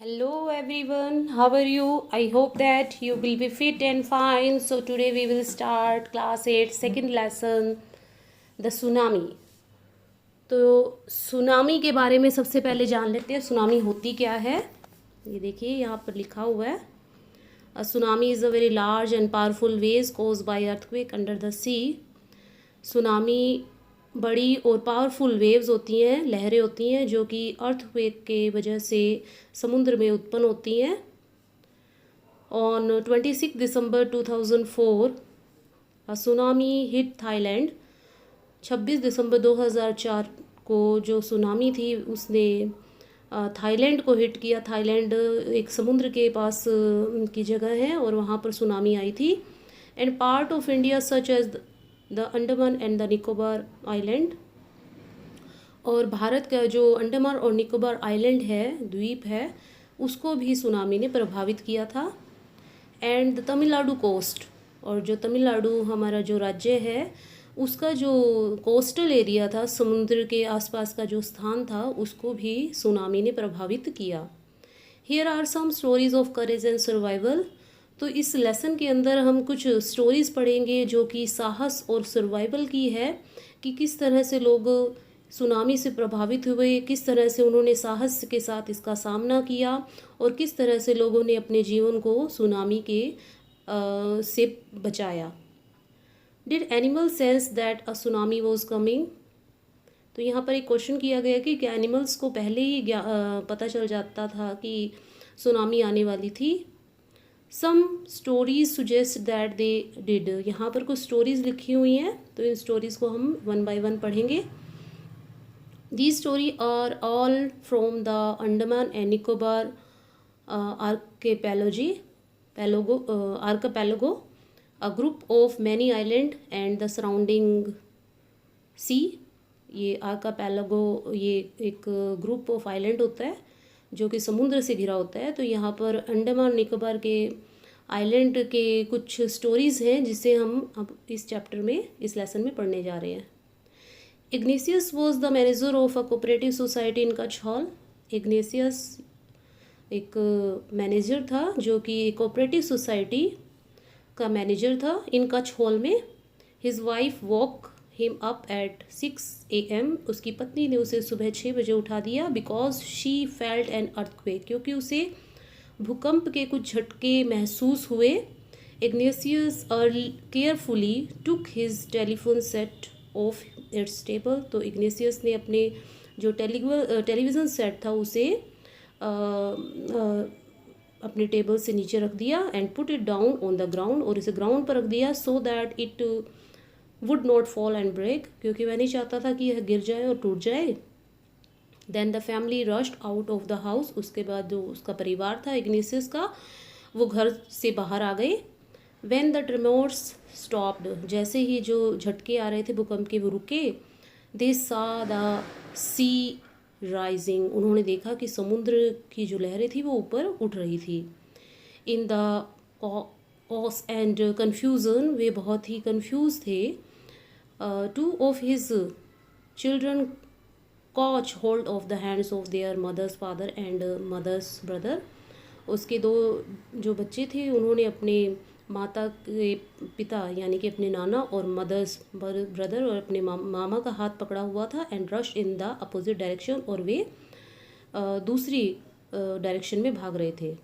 Hello everyone, how are you? I hope that you will be fit and fine. So today we will start class 8 second lesson, the tsunami. तो tsunami के बारे में सबसे पहले जान लेते हैं सुनामी होती क्या है। ये देखिए यहाँ पर लिखा हुआ है, a tsunami is a very large and powerful waves caused by earthquake under the sea. Tsunami बड़ी और पावरफुल वेव्स होती हैं, लहरें होती हैं जो कि अर्थक्वेक के वजह से समुद्र में उत्पन्न होती हैं। On 26 December 2004 a tsunami hit Thailand. 26 दिसंबर 2004 को जो सुनामी थी उसने थाईलैंड को हिट किया। थाईलैंड एक समुद्र के पास की जगह है और वहाँ पर सुनामी आई थी। And part of India such as the Andaman and the Nicobar island, और भारत का जो अंडमान और निकोबार आइलैंड है, द्वीप है, उसको भी सुनामी ने प्रभावित किया था। एंड द तमिलनाडु कोस्ट, और जो तमिलनाडु हमारा जो राज्य है उसका जो कोस्टल एरिया था, समुद्र के आसपास का जो स्थान था, उसको भी सुनामी ने प्रभावित किया। Here are some stories of courage and survival. तो इस लेसन के अंदर हम कुछ स्टोरीज पढ़ेंगे जो कि साहस और सर्वाइवल की है, कि किस तरह से लोग सुनामी से प्रभावित हुए, किस तरह से उन्होंने साहस के साथ इसका सामना किया और किस तरह से लोगों ने अपने जीवन को सुनामी के से बचाया। Did animal sense that a tsunami was coming. तो यहाँ पर एक क्वेश्चन किया गया कि क्या एनिमल्स को पहले ही पता चल जाता था कि सुनामी आने वाली थी। Some stories suggest that they did. यहाँ पर कुछ स्टोरीज लिखी हुई हैं, तो इन स्टोरीज को हम वन बाय वन पढ़ेंगे। These stories are all from the Andaman and Nicobar archipelago, a group of many islands and the surrounding sea. ये आर्कापेलागो ये एक ग्रुप ऑफ आइलैंड होता है जो कि समुद्र से घिरा होता है। तो यहाँ पर अंडमान निकोबार के आइलैंड के कुछ स्टोरीज़ हैं जिसे हम अब इस चैप्टर में, इस लेसन में पढ़ने जा रहे हैं। Ignatius was the manager of a cooperative society in Kutch hall. Ignatius एक मैनेजर था जो कि कोऑपरेटिव सोसाइटी का मैनेजर था इन कच्छ हॉल में। His wife walk him up at 6 AM। उसकी पत्नी ने उसे सुबह 6 बजे उठा दिया। Because she felt an earthquake, क्योंकि उसे भूकंप के कुछ झटके महसूस हुए। Ignatius carefully took his telephone set of its table. तो इग्नेशियस ने अपने जो टेलीविज़न सेट था उसे अपने टेबल से नीचे रख दिया। And put it down on the ground, और इसे ग्राउंड पर रख दिया। So that it would not fall and break, क्योंकि वह नहीं चाहता था कि यह गिर जाए और टूट जाए। Then the family rushed out of the house. उसके बाद जो उसका परिवार था इग्नेशियस का, वो घर से बाहर आ गए। व्हेन द ट्रेमोर्स स्टॉप्ड, जैसे ही जो झटके आ रहे थे भूकंप के वो रुके। दे सा द सी राइजिंग, उन्होंने देखा कि समुद्र की जो लहरें थी वो ऊपर उठ रही थी। In the chaos and confusion, वे बहुत ही कन्फ्यूज थे। Two of his children caught hold of the hands of their mother's father and mother's brother. उसके दो जो बच्चे थे उन्होंने अपने माता के पिता यानी कि अपने नाना और मदर्स ब्रदर और अपने मामा का हाथ पकड़ा हुआ था। And rush in the opposite direction, और वे दूसरी डायरेक्शन में भाग रहे थे।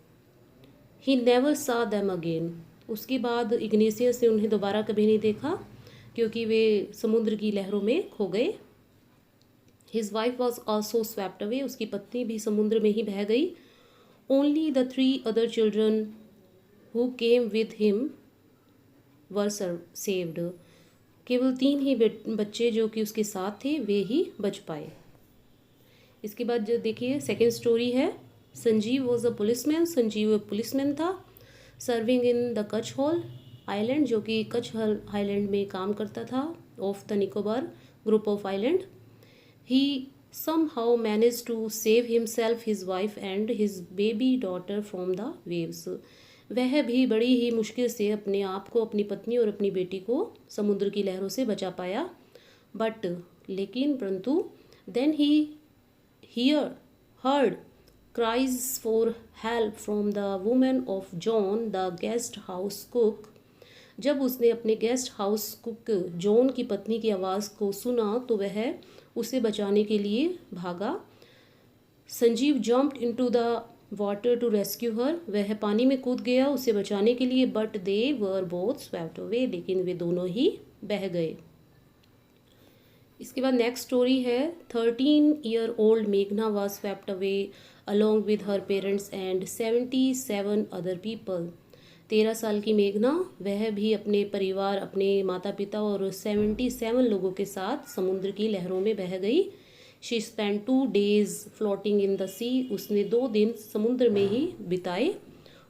ही नेवर सा दैम अगेन, उसके बाद इग्नेशियस ने उन्हें दोबारा कभी नहीं देखा क्योंकि वे समुद्र की लहरों में खो गए। His wife was also swept away, उसकी पत्नी भी समुद्र में ही बह गई। Only the 3 other children who came with him were saved। केवल 3 ही बच्चे जो कि उसके साथ थे वे ही बच पाए। इसके बाद जो देखिए सेकेंड स्टोरी है, Sanjeev was a policeman. Sanjeev एक पुलिसमैन था, serving in the Kutch hall island, जो कि कच्छ हॉल आइलैंड में काम करता था, of the Nicobar group of island. He somehow managed to save himself, his wife and his baby daughter from the waves। वह भी बड़ी ही मुश्किल से अपने आप को, अपनी पत्नी और अपनी बेटी को समुद्र की लहरों से बचा पाया। लेकिन परंतु then he heard cries for help from the woman of John the guest house cook. जब उसने अपने गेस्ट हाउस कुक जॉन की पत्नी की आवाज़ को सुना तो वह उसे बचाने के लिए भागा. Sanjeev jumped into the water to rescue her. वह पानी में कूद गया उसे बचाने के लिए. But they were both swept away. लेकिन वे दोनों ही बह गए. इसके बाद नेक्स्ट स्टोरी है 13-year-old मेघना was swept away along with her parents and 77 other people. 13 साल की मेघना वह भी अपने परिवार, अपने माता पिता और 77 लोगों के साथ समुद्र की लहरों में बह गई. She spend 2 days floating in the sea. उसने 2 दिन समुद्र में ही बिताए.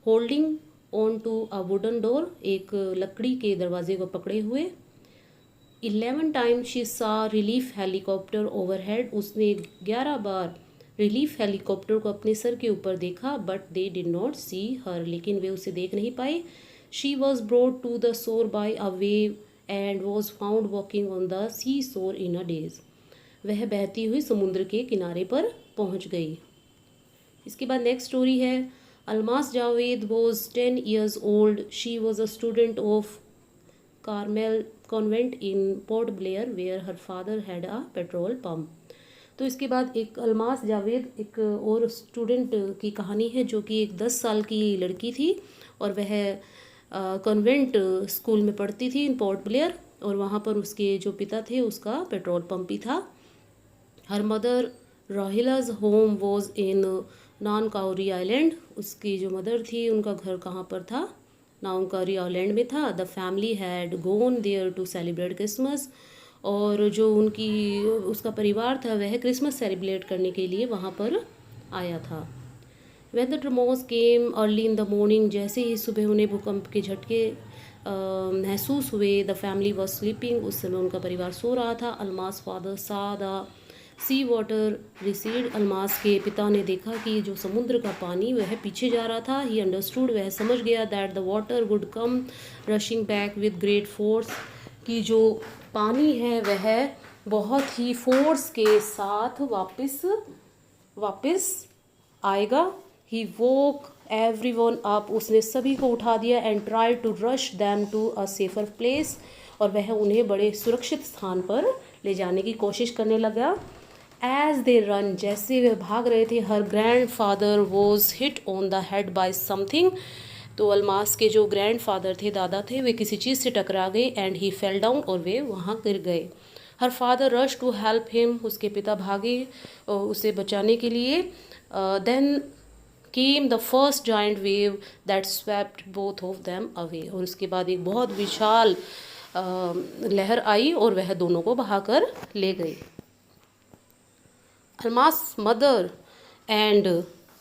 Holding on to a wooden door. एक लकड़ी के दरवाजे को पकड़े हुए. 11 times she saw relief helicopter overhead. उसने 11 बार रिलीफ हेलीकॉप्टर को अपने सर के ऊपर देखा. But they did not see her. लेकिन वे उसे देख नहीं पाए. She was brought to the shore by a wave and was found walking on the sea shore in a days. वह बहती हुई समुद्र के किनारे पर पहुंच गई. इसके बाद नेक्स्ट स्टोरी है Almas Javed was 10 years old. She was a student of Carmel Convent in Port Blair where her father had a petrol pump. तो इसके बाद एक अलमास जावेद एक और स्टूडेंट की कहानी है जो कि एक 10 साल की लड़की थी और वह कॉन्वेंट स्कूल में पढ़ती थी इन पोर्ट ब्लेयर. और वहाँ पर उसके जो पिता थे उसका पेट्रोल पंप ही था. Her mother Rahila's home was in Nancowry island. उसकी जो मदर थी उनका घर कहाँ पर था? नानकाउरी आइलैंड में था. The family had gone there to celebrate Christmas. और जो उसका परिवार था वह क्रिसमस सेलिब्रेट करने के लिए वहाँ पर आया था. When the tremors came early in the morning. जैसे ही सुबह उन्हें भूकंप के झटके महसूस हुए. The family was sleeping. उस समय उनका परिवार सो रहा था. Almas father saw the sea water recede. Almas के पिता ने देखा कि जो समुद्र का पानी वह पीछे जा रहा था. He understood. वह समझ गया that the water would come rushing back with great force. कि जो पानी है वह बहुत ही फोर्स के साथ वापस आएगा. He woke everyone up. उसने सभी को उठा दिया. And try to rush them to a safer place. और वह उन्हें बड़े सुरक्षित स्थान पर ले जाने की कोशिश करने लगा. As they ran. जैसे वे भाग रहे थे. Her grandfather was hit on the head by something. तो अलमास के जो ग्रैंड फादर थे, दादा थे, वे किसी चीज़ से टकरा गए. And he fell down. और वे वहाँ गिर गए. Her father rush to help him. उसके पिता भागे उसे बचाने के लिए. Then came the first giant wave that swept both of them away. और उसके बाद एक बहुत विशाल लहर आई और वह दोनों को बहाकर ले गई. Almas mother and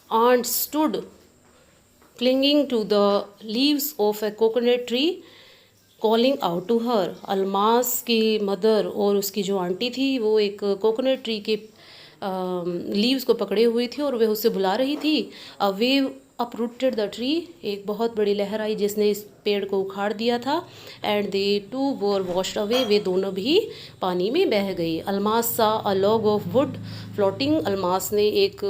aunt stood clinging to the leaves of a coconut tree calling out to her. Almas की मदर और उसकी जो आंटी थी वो एक कोकोनट ट्री के लीव्स को पकड़े हुई थी और वह उसे बुला रही थी. A wave uprooted the tree. एक बहुत बड़ी लहर आई जिसने इस पेड़ को उखाड़ दिया था. And they two were washed away. वे दोनों भी पानी में बह गई. Almas saw a log of wood floating. Almas ने एक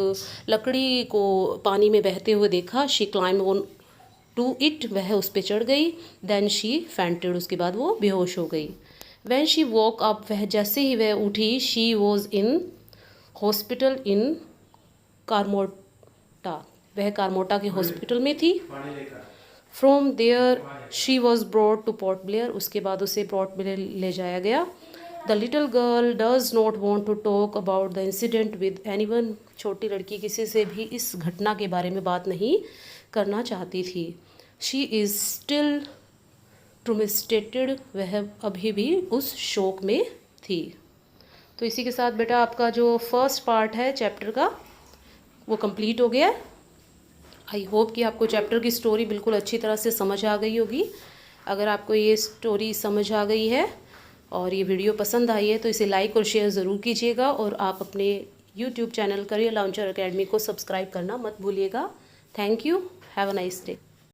लकड़ी को पानी में बहते हुए देखा. She climb on to it. वह उस पर चढ़ गई. Then she fainted. उसके बाद वो बेहोश हो गई. When she woke up. वह जैसे ही वह उठी. She was in hospital in Kamorta. वह कारमोटा के हॉस्पिटल में थी. From there she was brought to Port Blair. उसके बाद उसे पोर्ट ब्लेयर ले जाया गया. The little girl does not want to talk about the incident with anyone. छोटी लड़की किसी से भी इस घटना के बारे में बात नहीं करना चाहती थी. She is still traumatised. वह अभी भी उस शोक में थी. तो इसी के साथ बेटा आपका जो फर्स्ट पार्ट है चैप्टर का वो कंप्लीट हो गया. आई होप कि आपको चैप्टर की स्टोरी बिल्कुल अच्छी तरह से समझ आ गई होगी. अगर आपको ये स्टोरी समझ आ गई है और ये वीडियो पसंद आई है तो इसे लाइक और शेयर ज़रूर कीजिएगा. और आप अपने YouTube channel career launcher academy को सब्सक्राइब करना मत भूलिएगा. Thank you. Have a nice day.